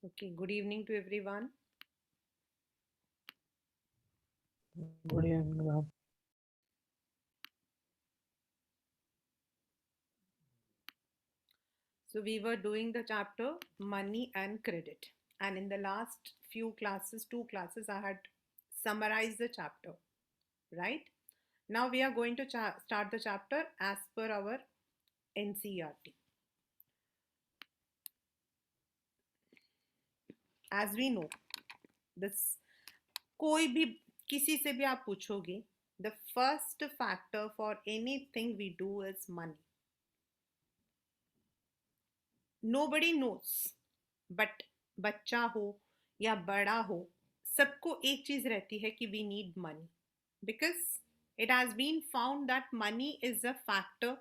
Okay, good evening to everyone. Good evening, ma'am. So, we were doing the chapter money and credit, and in the last few classes, two classes, I had summarized the chapter, right? Now, we are going to start the chapter as per our NCERT. As we know, this कोई भी किसी से भी आप पूछोगे, the first factor for anything we do is money. Nobody knows, but बच्चा हो या बड़ा हो, सबको एक चीज रहती है कि we need money, because it has been found that money is a factor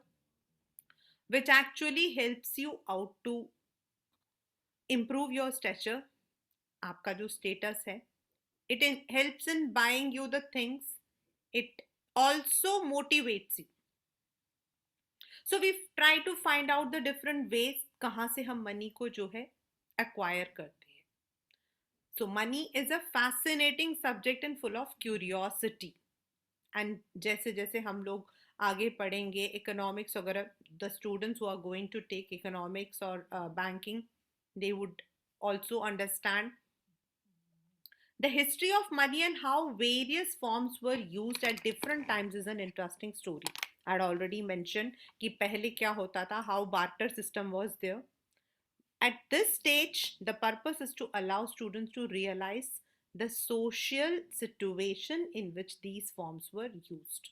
which actually helps you out to improve your stature, आपका जो status है. It helps in buying you the things. It also motivates you. So we try to find out the different ways कहाँ से हम money को जो है acquire करते हैं. So money is a fascinating subject and full of curiosity. And जैसे जैसे हम लोग आगे पढ़ेंगे economics वगैरह, the students who are going to take economics or banking, they would also understand the history of money and how various forms were used at different times is an interesting story. I had already mentioned कि पहले क्या होता था, how barter system was there. At this stage, the purpose is to allow students to realize the social situation in which these forms were used.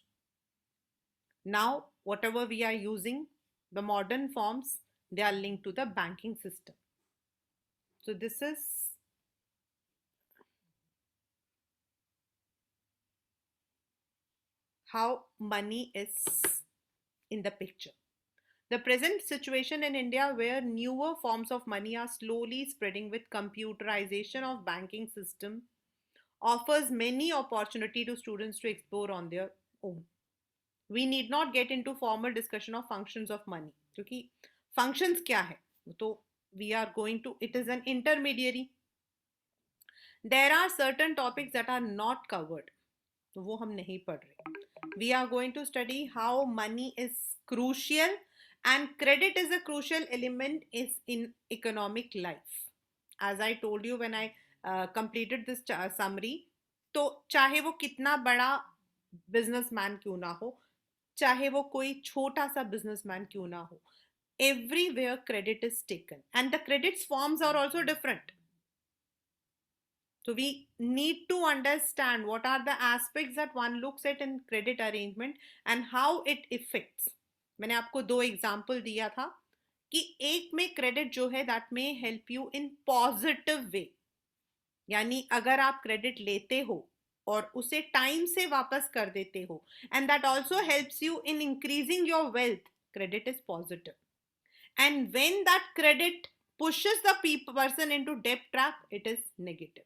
Now, whatever we are using, the modern forms, they are linked to the banking system. So, this is how money is in the picture. The present situation in India, where newer forms of money are slowly spreading with computerization of banking system, offers many opportunity to students to explore on their own. We need not get into formal discussion of functions of money, क्योंकि functions क्या है तो we are going to, it is an intermediary. There are certain topics that are not covered, तो वो हम नहीं पढ़ रहे. We are going to study how money is crucial and credit is a crucial element is in economic life. As I told you when I completed this summary, तो चाहे वो कितना बड़ा बिजनेसमैन क्यों ना हो, चाहे वो कोई छोटा सा बिजनेसमैन क्यों ना हो, everywhere credit is taken and the credits forms are also different. So we need to understand what are the aspects that one looks at in credit arrangement and how it affects. मैंने आपको दो example दिया था कि एक में credit जो है that may help you in positive way, यानी अगर आप क्रेडिट लेते हो और उसे टाइम से वापस कर देते हो and that also helps you in increasing your wealth, credit is positive. And when that credit pushes the person into debt trap, it is negative.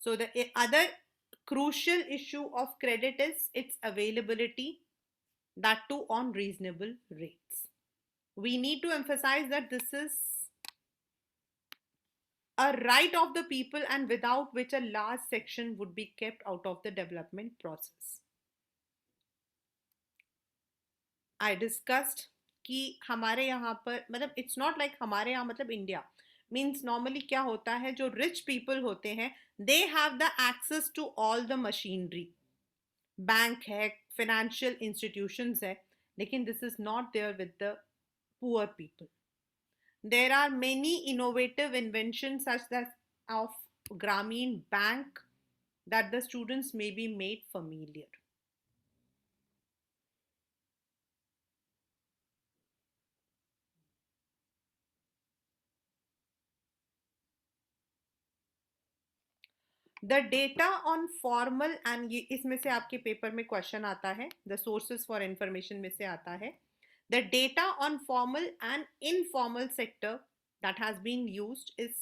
So the other crucial issue of credit is its availability, that too on reasonable rates. We need to emphasize that this is a right of the people and without which a large section would be kept out of the development process. I discussed कि हमारे यहाँ पर मतलब it's not like हमारे यहाँ मतलब India means normally क्या होता है, जो रिच पीपल होते हैं they have the access to all the machinery, bank है, फाइनेंशियल इंस्टीट्यूशंस है, लेकिन this is not there with the poor people. There are many innovative invention such that of Grameen bank that the students may be made familiar. The data on formal and ये इसमें से आपके paper में question आता है, the sources for information में से आता है. The data on formal and informal sector that has been used is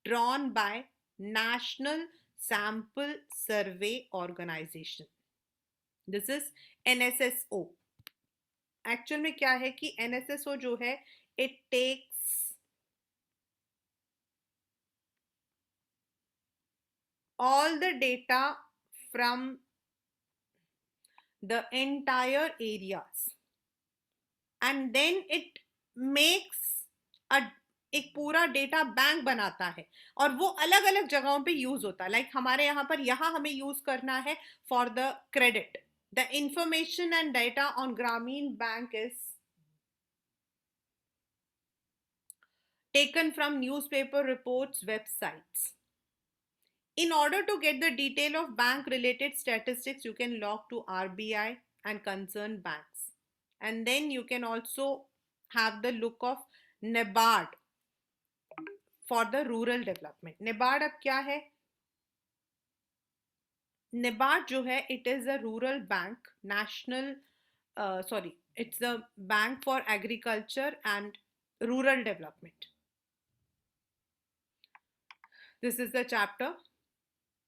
drawn by national sample survey organisation. This is NSSO. Actual में क्या है कि एनएसएसओ जो है, it takes all the data from the entire areas and then it makes a एक पूरा data bank बनाता है और वो अलग अलग जगहों पे यूज होता है लाइक हमारे यहाँ पर यहाँ हमें यूज करना है for the credit the information and data on Grameen bank is taken from newspaper reports websites. In order to get the detail of bank related statistics, you can log to RBI and concerned banks. And then you can also have the look of NABARD for the rural development. NABARD अब क्या है? NABARD जो है, it is a rural bank, it's a bank for agriculture and rural development. This is the chapter.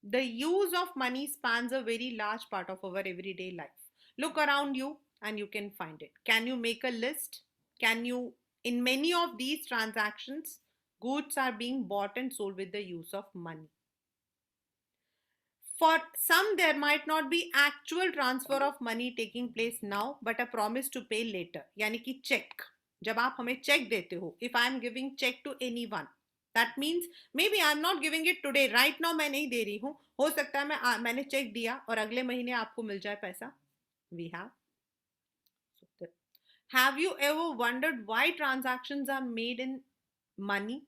The use of money spans a very large part of our everyday life. Look around you and you can find it. Can you make a list? In many of these transactions, goods are being bought and sold with the use of money. For some, there might not be actual transfer of money taking place now, but a promise to pay later. यानी कि check. जब आप हमें check देते हो, if I am giving check to anyone, that means maybe I'm not giving it today. Right now मैं नहीं दे रही हूँ. हो सकता है मैंने check दिया और अगले महीने आपको मिल जाए पैसा. We have. Have you ever wondered why transactions are made in money?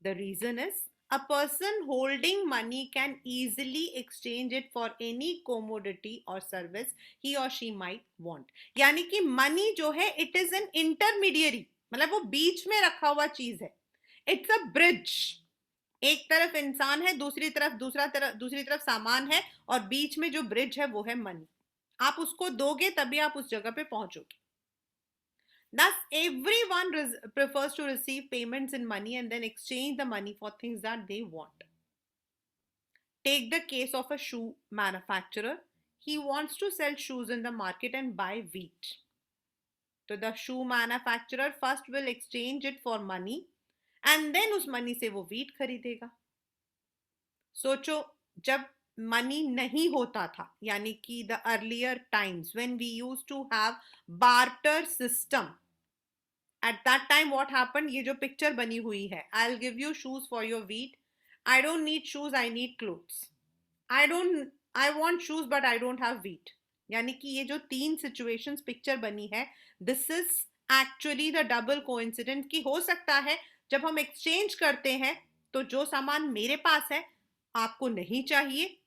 The reason is a person holding money can easily exchange it for any commodity or service he or she might want. यानी कि money जो है it is an intermediary, मतलब वो बीच में रखा हुआ चीज है. It's a bridge. एक तरफ इंसान है, दूसरी तरफ सामान है और बीच में जो ब्रिज है वो है मनी. आप उसको दोगे तभी आप उस जगह पे पहुंचोगे. Thus, everyone prefers to receive payments in money and then exchange the money for things that they want. Take the case of a shoe manufacturer. He wants to sell shoes in the market and buy wheat. So the shoe manufacturer first will exchange it for money and then उस money से वो wheat खरीदेगा. सोचो जब money नहीं होता था, यानी कि the earlier times when we used to have barter system, at that time what happened, ये जो picture बनी हुई है, I'll give you shoes for your wheat. I don't need shoes, I need clothes. I want shoes but I don't have wheat. यानी कि ये जो तीन situations picture बनी है, this is actually the double coincidence कि हो सकता है जब हम exchange करते हैं तो जो सामान मेरे पास है आपको नहीं चाहिए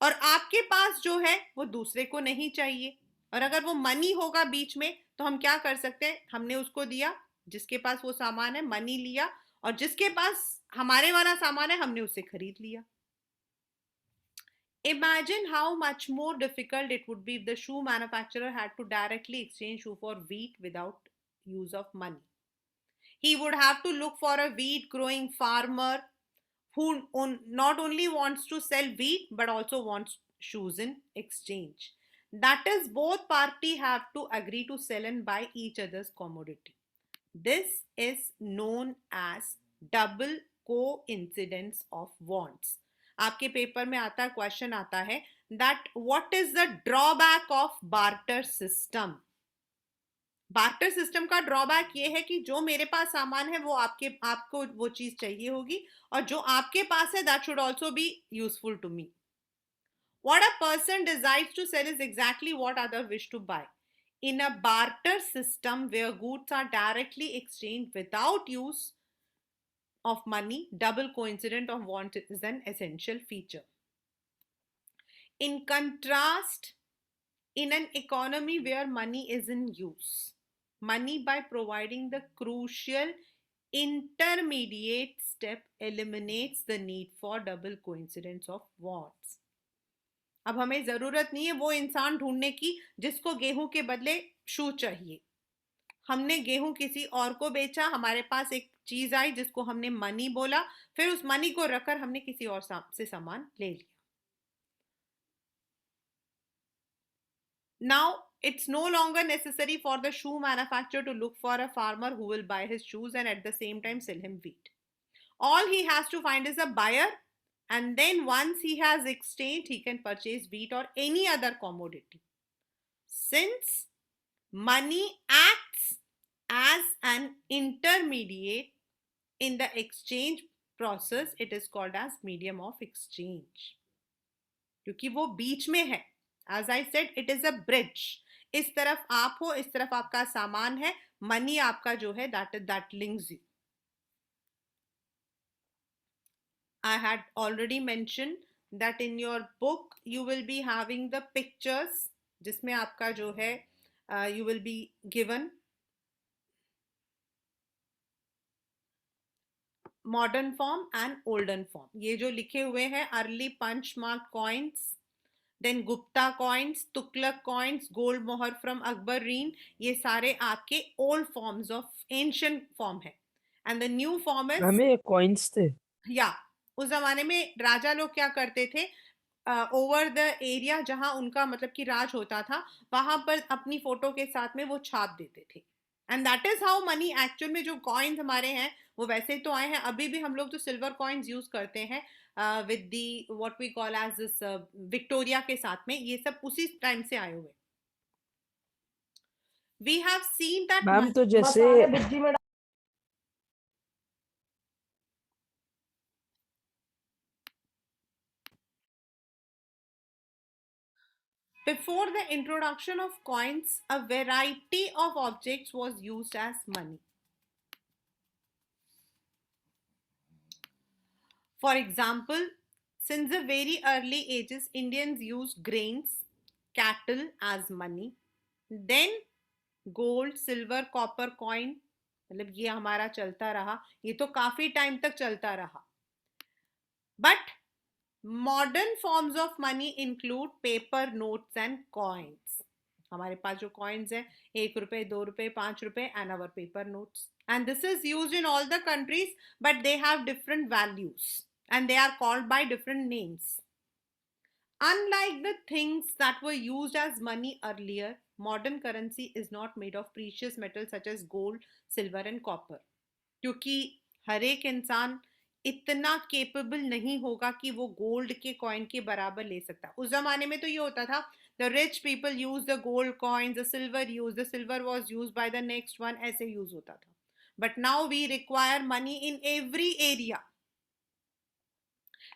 और आपके पास जो है वो दूसरे को नहीं चाहिए. और अगर वो मनी होगा बीच में तो हम क्या कर सकते हैं, हमने उसको दिया, जिसके पास वो सामान है मनी लिया और जिसके पास हमारे वाला सामान है हमने उसे खरीद लिया. Imagine how much more difficult it would be if the shoe manufacturer had to directly exchange shoe for wheat without use of money. He would have to look for a wheat growing farmer who not only wants to sell wheat but also wants shoes in exchange. That is, both parties have to agree to sell and buy each other's commodity. This is known as double coincidence of wants. आपके paper में आता है, question आता है that what is the drawback of barter system. Barter system का drawback ये है कि जो मेरे पास सामान है वो आपको वो चीज चाहिए होगी और जो आपके पास है that should also be useful to me. What a person decides to sell is exactly what others wish to buy. In a barter system where goods are directly exchanged without use of money, double coincidence of want is an essential feature. In contrast, in an economy where money is in use, money by providing the crucial intermediate step eliminates the need for double coincidence of wants. अब हमें जरूरत नहीं है वो इंसान ढूंढने की जिसको गेहूं के बदले शू चाहिए. हमने गेहूं किसी और को बेचा, हमारे पास एक चीज आई जिसको हमने मनी बोला, फिर उस मनी को रखकर हमने किसी और से सामान ले लिया. Now it's no longer necessary for the shoe manufacturer to look for a farmer who will buy his shoes and at the same time sell him wheat. All he has to find is a buyer and then once he has exchanged, he can purchase wheat or any other commodity. Since money acts as an intermediate in the exchange process, it is called as medium of exchange. क्योंकि वो बीच में है. As I said, it is a bridge. इस तरफ आप हो, इस तरफ आपका सामान है, मनी आपका जो है that links you. I had already mentioned that in your book you will be having the pictures जिसमें आपका जो है you will be given modern form and olden form. ये जो लिखे हुए हैं early punch mark coins, then Gupta coins, Tughlaq coins, gold mohur from अकबरीन, ये सारे आपके old forms of ancient form है. And the new form is, हमें कॉइन्स थे. या उस जमाने में राजा लोग क्या करते थे, ओवर द एरिया जहां उनका मतलब कि राज होता था, वहां पर अपनी फोटो के साथ में वो छाप देते थे. And that is how many actual में जो कॉइन्स हमारे हैं वो वैसे तो आए हैं. अभी भी हम लोग जो सिल्वर कॉइन्स यूज करते हैं with the what we call as this Victoria के साथ में, ये सब उसी टाइम से आए हुए. We have seen that ma'am तो जैसे before the introduction of coins, a variety of objects was used as money. For example, since the very early ages, Indians used grains, cattle as money. Then gold, silver, copper coin, मतलब ये हमारा चलता रहा, ये तो काफी time तक चलता रहा. But modern forms of money include paper notes and coins. हमारे पास जो coins है, 1 रुपए, 2 रुपए, 5 रुपए, and our paper notes. And this is used in all the countries, but they have different values and they are called by different names. Unlike the things that were used as money earlier, modern currency is not made of precious metals such as gold, silver and copper. क्योंकि हर एक इंसान इतना capable नहीं होगा कि वो gold के coin के बराबर ले सकता. उस जमाने में तो ये होता था, the rich people use the gold coins, the silver was used by the next one, ऐसे यूज होता था. But now we require money in every area.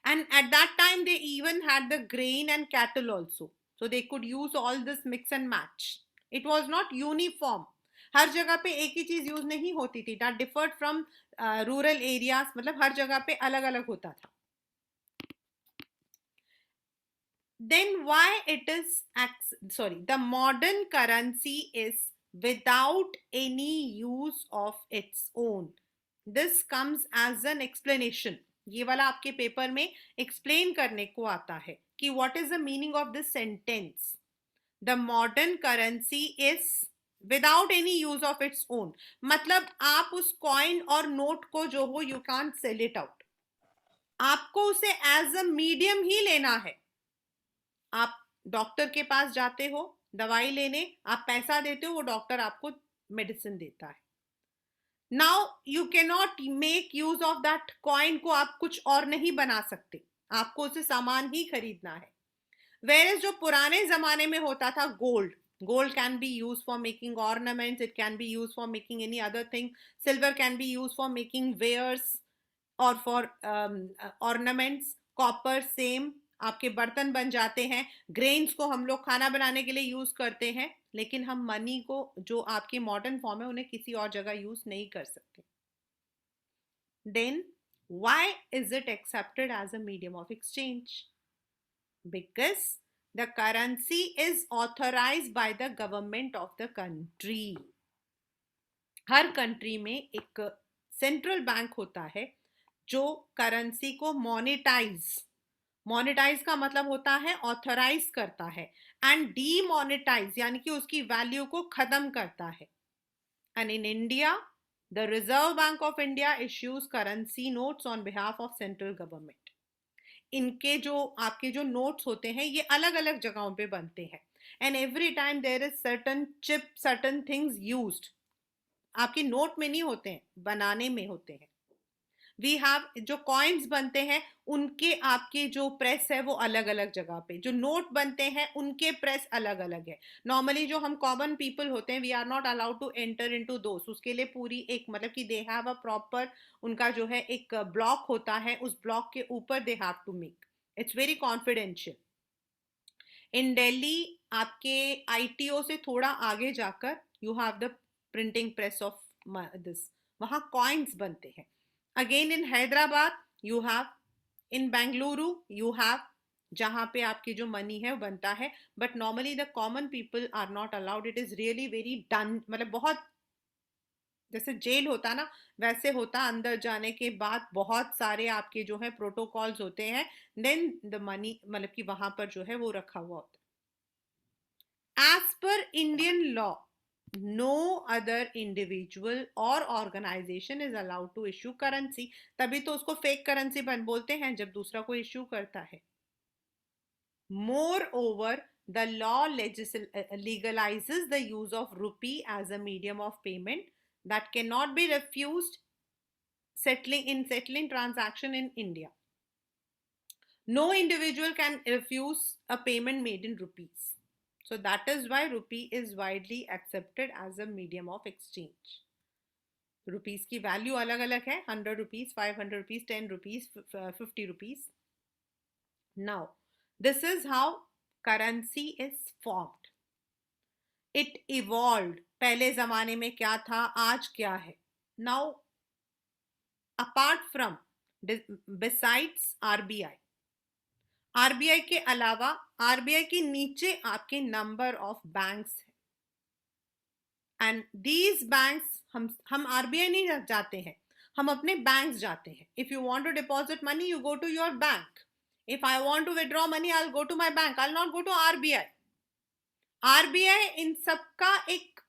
And at that time they even had the grain and cattle also, so they could use all this mix and match. It was not uniform. हर जगह पे एक ही चीज use नहीं होती थी. that differed from rural areas, मतलब हर जगह पे अलग अलग होता था. Then why it is the modern currency is without any use of its own. This comes as an explanation. ये वाला आपके पेपर में एक्सप्लेन करने को आता है कि what is the meaning of this sentence. The modern currency is without any use of its own. मतलब आप उस कॉइन और नोट को जो हो, you can't sell it out. आपको उसे एज अ मीडियम ही लेना है. आप डॉक्टर के पास जाते हो दवाई लेने, आप पैसा देते हो, वो डॉक्टर आपको मेडिसिन देता है. Now you can not make use of that coin को आप कुछ और नहीं बना सकते, आपको उसे सामान ही खरीदना है. वेयरएज जो पुराने जमाने में होता था, gold can be use for making ornaments, it can be use for making any other thing. Silver can be use for making wares और फॉर ऑर्नामेंट्स. कॉपर सेम, आपके बर्तन बन जाते हैं. ग्रेन्स को हम लोग खाना बनाने के लिए यूज करते हैं, लेकिन हम मनी को जो आपके मॉडर्न फॉर्म है उन्हें किसी और जगह यूज नहीं कर सकते. Then why is it accepted as a medium of exchange? Because the currency is authorised by the government of the country. हर कंट्री में एक सेंट्रल बैंक होता है जो करेंसी को मोनेटाइज का मतलब होता है ऑथराइज करता है, एंड डीमोनेटाइज यानी कि उसकी वैल्यू को खत्म करता है. And in India the reserve bank of India issues currency notes on behalf of central government. इनके जो आपके जो नोट्स होते हैं ये अलग अलग जगहों पे बनते हैं, and every time there is certain chip, certain things used. आपके नोट में नहीं होते हैं, बनाने में होते हैं. वी हैव जो कॉइन्स बनते हैं उनके आपके जो प्रेस है वो अलग अलग जगह पे, जो नोट बनते हैं उनके प्रेस अलग अलग है। नॉर्मली जो हम कॉमन पीपल होते हैं we are not allowed to enter into those, उसके लिए पूरी एक मतलब कि दे हैव अ प्रॉपर, उनका जो है एक ब्लॉक होता है, उस ब्लॉक के ऊपर they have to make, it's very confidential. In Delhi आपके आईटीओ से थोड़ा आगे जाकर you have the printing press of this, वहां कॉइन्स बनते हैं। Again in Hyderabad you have, in Bengaluru you have, जहां पे आपकी जो मनी है वो बनता है, but normally the common people are not allowed. It is really very done, मतलब बहुत जैसे जेल होता ना वैसे होता, अंदर जाने के बाद बहुत सारे आपके जो है प्रोटोकॉल्स होते हैं, देन द मनी मतलब कि वहां पर जो है वो रखा हुआ होता है। As per Indian law no other individual और organization is allowed to issue currency, तभी तो उसको फेक करेंसी बन बोलते हैं जब दूसरा कोई इश्यू करता है। More over the law legalizes the use of rupee as a medium of payment that cannot be refused settling transaction in India. No individual can refuse a payment made in rupees. So that is why rupee is widely accepted as a medium of exchange. Rupees की value अलग अलग है, 100 rupees, 500 rupees, 10 rupees, 50 rupees. Now this is how currency is formed. It evolve, पहले जमाने में क्या था आज क्या है। Now apart from besides RBI, RBI के अलावा आरबीआई के नीचे आपके नंबर ऑफ बैंक्स हैं, एंड दीज बैंक्स, हम आरबीआई नहीं जाते हैं, हम अपने बैंक्स जाते हैं। If you want to deposit money you go to your bank, if I want to withdraw money I will go to my bank, I will not go to RBI. RBI इन सबका एक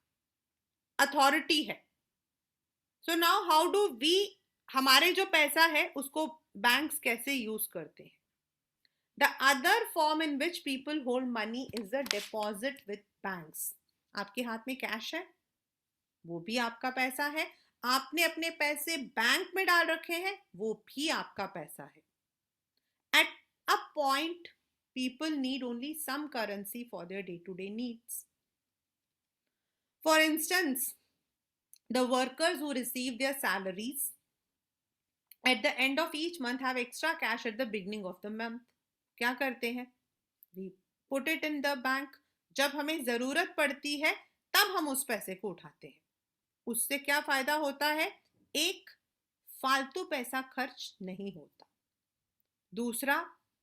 authority है। So now how do we, हमारे जो पैसा है उसको banks कैसे यूज करते हैं। The other form in which people hold money is the deposit with banks. आपके हाथ में कैश है, वो भी आपका पैसा है, आपने अपने पैसे बैंक में डाल रखे हैं, वो भी आपका पैसा है। At a point, people need only some currency for their day-to-day needs. For instance, the workers who receive their salaries at the end of each month have extra cash at the beginning of the month. क्या करते हैं, we put it in the bank, जब हमें जरूरत पड़ती है तब हम उस पैसे को उठाते हैं। उससे क्या फायदा होता है, एक फालतू पैसा खर्च नहीं होता, दूसरा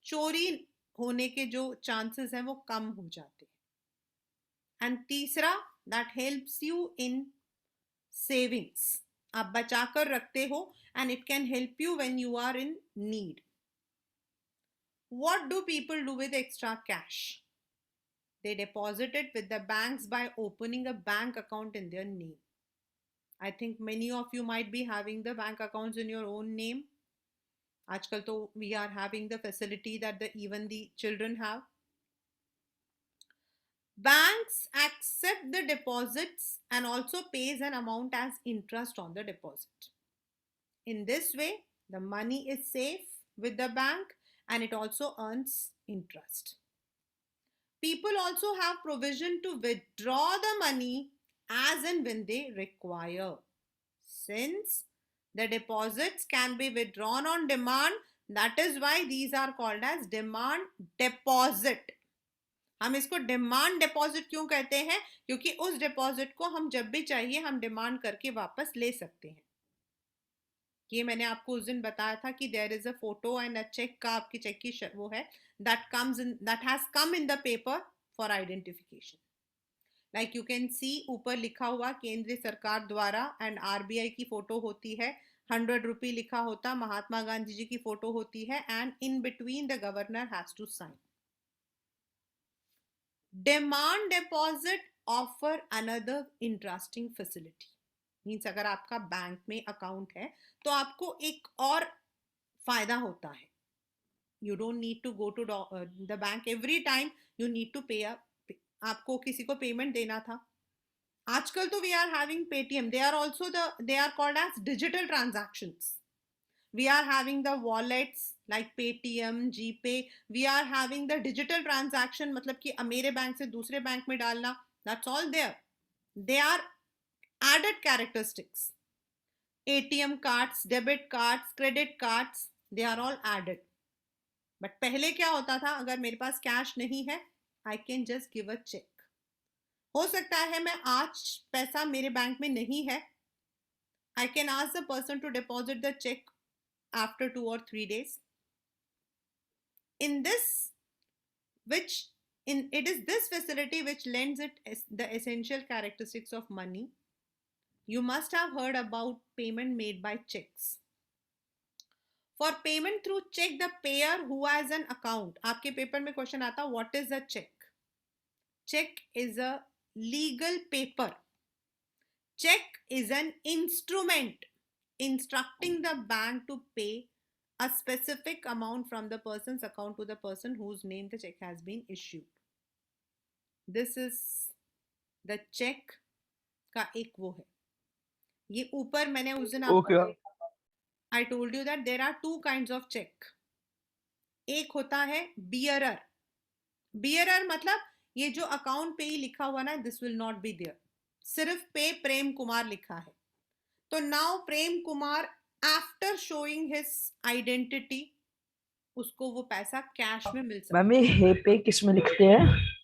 चोरी होने के जो चांसेस हैं वो कम हो जाते हैं, एंड तीसरा that helps you in savings, आप बचाकर रखते हो and it can help you when you are in need. What do people do with extra cash? They deposit it with the banks by opening a bank account in their name. I think many of you might be having the bank accounts in your own name. आजकल तो we are having the facility that even the children have. Banks accept the deposits and also pays an amount as interest on the deposit. In this way, the money is safe with the bank and it also earns interest. People also have provision to withdraw the money as and when they require. Since the deposits can be withdrawn on demand, that is why these are called as demand deposit. हम इसको demand deposit क्यों कहते हैं, क्योंकि उस deposit को हम जब भी चाहिए हम डिमांड करके वापस ले सकते हैं। ये मैंने आपको उस दिन बताया था कि there is a photo and a check का, आपकी चेक की वो है that has come in the paper for identification. Like you can see ऊपर लिखा हुआ केंद्रीय सरकार द्वारा, एंड आरबीआई की फोटो होती है, 100 रुपये लिखा होता, महात्मा गांधी जी की फोटो होती है, and in between the governor has to sign. Demand deposit offer another interesting facility, means अगर आपका बैंक में अकाउंट है तो आपको एक और फायदा होता है। You don't need to go to the bank every time you need to pay up, आपको किसी को पेमेंट देना था। आजकल तो we are having Paytm, they are called as digital transactions, We are having the wallets like Paytm, GPay. We are having the digital transaction, मतलब कि मेरे बैंक से दूसरे बैंक में डालना. That's all there. They are added characteristics. ATM cards, debit cards, credit cards, they are all added. But पहले क्या होता था, अगर मेरे पास कैश नहीं है, I can just give a check. हो सकता है मैं आज पैसा मेरे बैंक में नहीं है, I can ask the person to deposit the check after 2 or 3 days. In this, it is this facility which lends it the essential characteristics of money. You must have heard about payment made by checks. For payment through check, the payer who has an account. आपके paper में question आता, what is a check? Check is a legal paper. Check is an instrument instructing the bank to pay a specific amount from the person's account to the person whose name the check has been issued. This is the check का एक वो है. ये ऊपर मैंने उस दिन आपको I told you that there are two kinds of check. एक होता है bearer. Bearer मतलब ये जो अकाउंट पे ही लिखा हुआ ना, this will not be there. सिर्फ पे प्रेम कुमार लिखा है. तो now Prem Kumar after showing his identity उसको वो पैसा कैश में मिल सकता है. मम्मी हे पे किस में लिखते हैं?